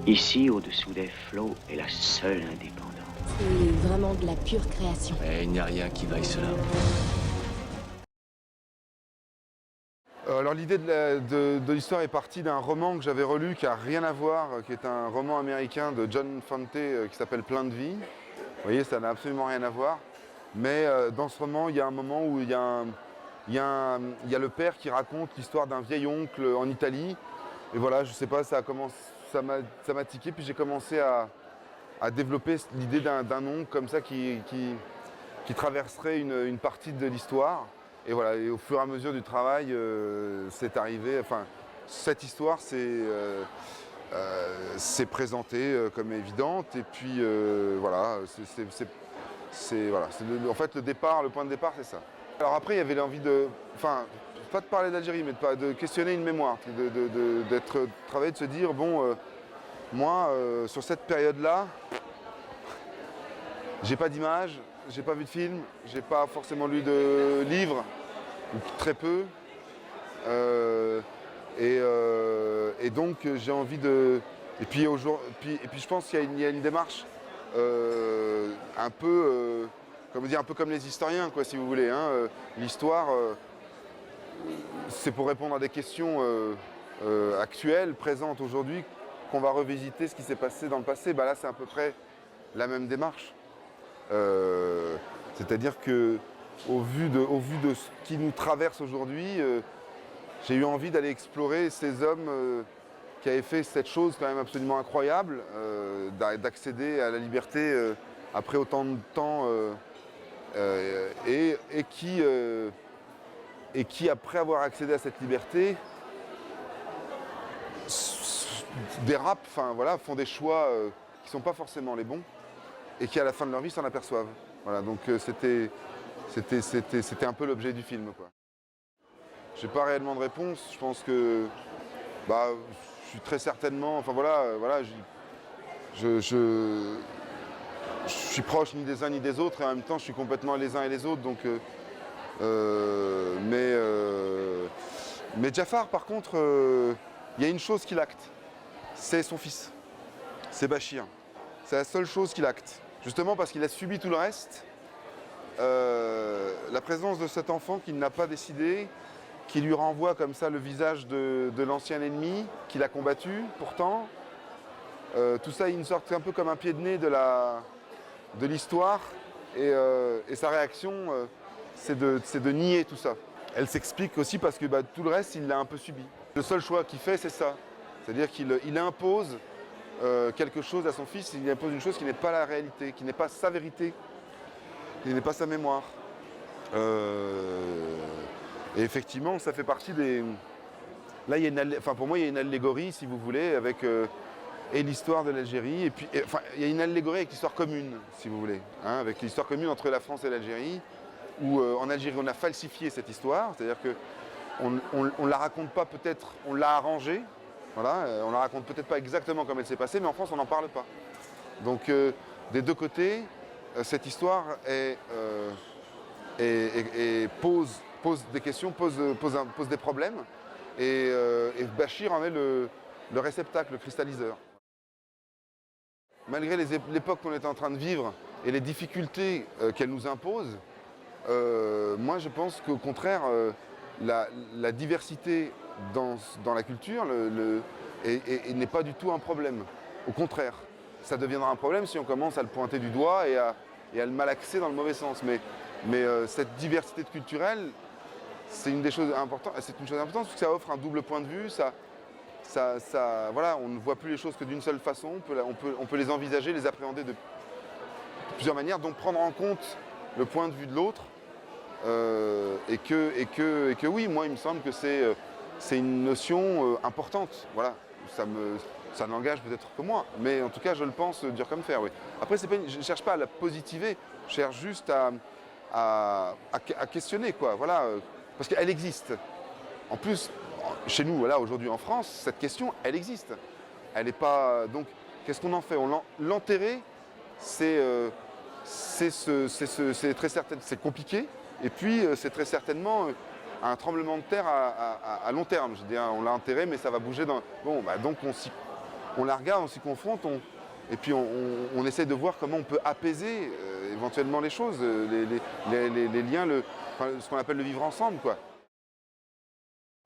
Ici, au-dessous des flots, est la seule indépendance. C'est vraiment de la pure création. Et il n'y a rien qui vaille cela. Alors l'idée de l'histoire est partie d'un roman que j'avais relu qui n'a rien à voir, qui est un roman américain de John Fante qui s'appelle Plein de vie. Vous voyez, ça n'a absolument rien à voir. Mais dans ce roman, il y a un moment où il y a le père qui raconte l'histoire d'un vieil oncle en Italie. Et voilà, je sais pas, ça m'a tiqué, puis j'ai commencé à développer l'idée d'un oncle comme ça qui traverserait une partie de l'histoire. Et voilà, et au fur et à mesure du travail, c'est arrivé, enfin, cette histoire s'est présentée comme évidente. Et puis voilà, en fait le point de départ, c'est ça. Alors après, il y avait l'envie de, enfin, pas de parler d'Algérie, mais de questionner une mémoire, travailler, de se dire, bon, moi, sur cette période-là, j'ai pas d'image, j'ai pas vu de film, j'ai pas forcément lu de livres, ou très peu. Et donc j'ai envie de. Et puis je pense qu'il y a une démarche un peu, un peu comme les historiens, quoi, si vous voulez. Hein. L'histoire, c'est pour répondre à des questions actuelles, présentes aujourd'hui, qu'on va revisiter ce qui s'est passé dans le passé. Bah là, c'est à peu près la même démarche. C'est-à-dire que au vu de ce qui nous traverse aujourd'hui, j'ai eu envie d'aller explorer ces hommes qui avaient fait cette chose quand même absolument incroyable, d'accéder à la liberté après autant de temps, et qui, après avoir accédé à cette liberté, dérapent, enfin voilà, font des choix qui ne sont pas forcément les bons, et qui à la fin de leur vie s'en aperçoivent. Voilà, donc c'était un peu l'objet du film, quoi. J'ai pas réellement de réponse. Je pense que je suis très certainement. Enfin voilà, je suis proche ni des uns ni des autres, et en même temps je suis complètement les uns et les autres. Donc, mais Jafar, par contre, il y a une chose qu'il acte, c'est son fils, c'est Bachir. C'est la seule chose qu'il acte. Justement parce qu'il a subi tout le reste, la présence de cet enfant qu'il n'a pas décidé, qui lui renvoie comme ça le visage de l'ancien ennemi qu'il a combattu pourtant. Tout ça, il sort un peu comme un pied de nez de l'histoire, et sa réaction, c'est de nier tout ça. Elle s'explique aussi parce que tout le reste, il l'a un peu subi. Le seul choix qu'il fait, c'est ça. C'est-à-dire qu'il impose quelque chose à son fils, il impose une chose qui n'est pas la réalité, qui n'est pas sa vérité, qui n'est pas sa mémoire. Et effectivement, ça fait partie des... Là, pour moi, il y a une allégorie, si vous voulez, avec et l'histoire de l'Algérie, et puis, il y a une allégorie avec l'histoire commune, si vous voulez, hein, avec l'histoire commune entre la France et l'Algérie, où en Algérie, on a falsifié cette histoire, c'est-à-dire qu'on ne la raconte pas peut-être, on l'a arrangée, voilà, on la raconte peut-être pas exactement comme elle s'est passée, mais en France, on n'en parle pas. Donc, des deux côtés, cette histoire pose des questions, pose des problèmes, et Bachir en est le réceptacle, le cristalliseur. Malgré l'époque qu'on est en train de vivre et les difficultés qu'elle nous impose, moi je pense qu'au contraire, la diversité dans la culture n'est pas du tout un problème. Au contraire, ça deviendra un problème si on commence à le pointer du doigt et à le malaxer dans le mauvais sens. Mais cette diversité culturelle, c'est une des choses importantes. C'est une chose importante parce que ça offre un double point de vue. Voilà, on ne voit plus les choses que d'une seule façon. On peut les envisager, les appréhender de plusieurs manières. Donc prendre en compte le point de vue de l'autre. Et que oui, moi, il me semble que c'est une notion importante. Voilà, ça n'engage peut-être que moi, mais en tout cas, je le pense dur comme fer. Oui. Après, je ne cherche pas à la positiver. Je cherche juste à questionner, quoi. Voilà, parce qu'elle existe. En plus, chez nous, voilà, aujourd'hui en France, cette question, elle existe. Elle n'est pas. Donc, qu'est-ce qu'on en fait? L'enterrer, c'est très certain, c'est compliqué. Et puis, c'est très certainement un tremblement de terre à long terme. Je dis, on l'a enterré, mais ça va bouger dans. Bon, donc on la regarde, on s'y confronte, et puis on essaie de voir comment on peut apaiser éventuellement les choses, les liens, ce qu'on appelle le vivre ensemble, quoi.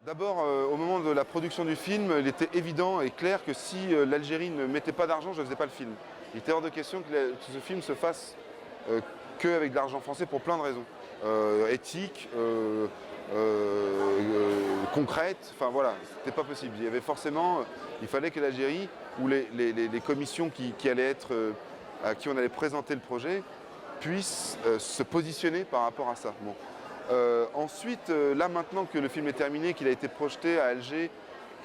D'abord, au moment de la production du film, il était évident et clair que si l'Algérie ne mettait pas d'argent, je ne faisais pas le film. Il était hors de question que ce film se fasse qu'avec de l'argent français pour plein de raisons. Éthiques, concrètes, enfin voilà, c'était pas possible. Il y avait forcément, il fallait que l'Algérie, ou les commissions qui allaient être, à qui on allait présenter le projet, puissent se positionner par rapport à ça. Bon. Ensuite, là maintenant que le film est terminé, qu'il a été projeté à Alger,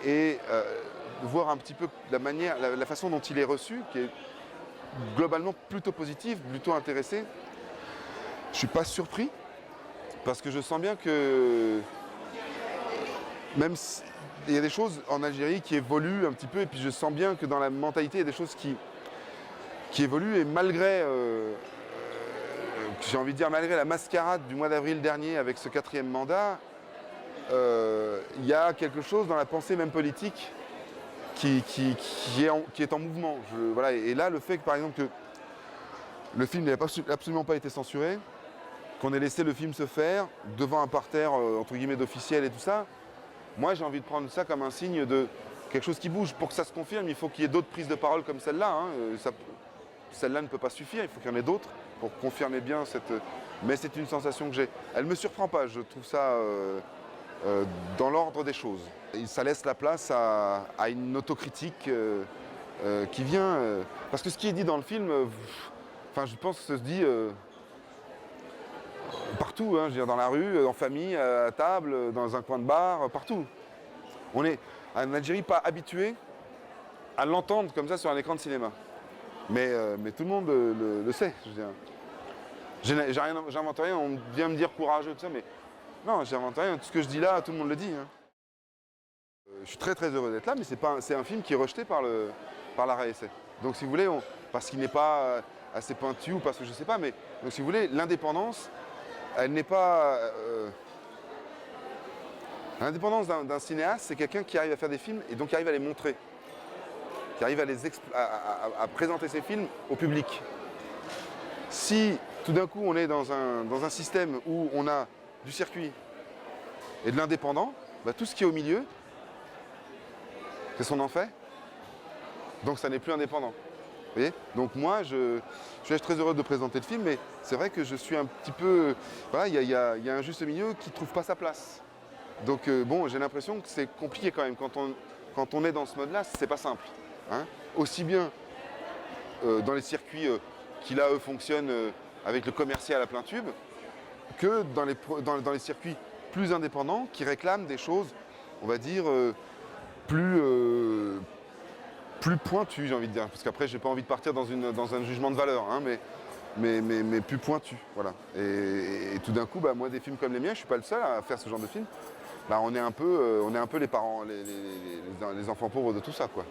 et voir un petit peu la façon dont il est reçu, qui est globalement plutôt positif, plutôt intéressé, je ne suis pas surpris, parce que je sens bien que même s'il y a des choses en Algérie qui évoluent un petit peu, et puis je sens bien que dans la mentalité, il y a des choses qui évoluent, et malgré j'ai envie de dire, malgré la mascarade du mois d'avril dernier avec ce 4e mandat, il y a quelque chose dans la pensée même politique qui est en mouvement. Voilà. Et là, le fait que, par exemple, que le film n'ait absolument pas été censuré, qu'on ait laissé le film se faire devant un parterre, entre guillemets, d'officiels et tout ça, moi, j'ai envie de prendre ça comme un signe de quelque chose qui bouge. Pour que ça se confirme, il faut qu'il y ait d'autres prises de parole comme celle-là. Hein. Celle-là ne peut pas suffire, il faut qu'il y en ait d'autres pour confirmer bien cette... Mais c'est une sensation que j'ai. Elle ne me surprend pas, je trouve ça dans l'ordre des choses. Et ça laisse la place à une autocritique qui vient... parce que ce qui est dit dans le film, enfin je pense que ça se dit partout, hein, je veux dire, dans la rue, en famille, à table, dans un coin de bar, partout. On est en Algérie pas habitué à l'entendre comme ça sur un écran de cinéma. Mais tout le monde le sait, je veux dire. J'invente rien, on vient me dire courageux, tout ça, mais non, j'invente rien. Tout ce que je dis là, tout le monde le dit. Hein. Je suis très très heureux d'être là, mais c'est un film qui est rejeté par la RAIC. Donc si vous voulez, parce qu'il n'est pas assez pointu ou parce que je ne sais pas, mais donc si vous voulez, l'indépendance, elle n'est pas... l'indépendance d'un cinéaste, c'est quelqu'un qui arrive à faire des films et donc qui arrive à les montrer. Qui arrive à présenter ses films au public. Si tout d'un coup on est dans un système où on a du circuit et de l'indépendant, bah, tout ce qui est au milieu, qu'est-ce qu'on en fait? Donc ça n'est plus indépendant. Vous voyez? Donc moi, je suis très heureux de présenter le film, mais c'est vrai que je suis un petit peu... Voilà, il y a un juste milieu qui ne trouve pas sa place. Donc bon, j'ai l'impression que c'est compliqué quand même. Quand on est dans ce mode-là, c'est pas simple. Hein, aussi bien dans les circuits qui là eux fonctionnent avec le commercial à plein tube, que dans les circuits plus indépendants qui réclament des choses, on va dire, plus pointues, j'ai envie de dire. Parce qu'après, j'ai pas envie de partir dans un jugement de valeur, hein, mais plus pointu. Voilà. Et tout d'un coup, bah, moi, des films comme les miens, je suis pas le seul à faire ce genre de film. Bah, on est un peu les parents, les enfants pauvres de tout ça, quoi.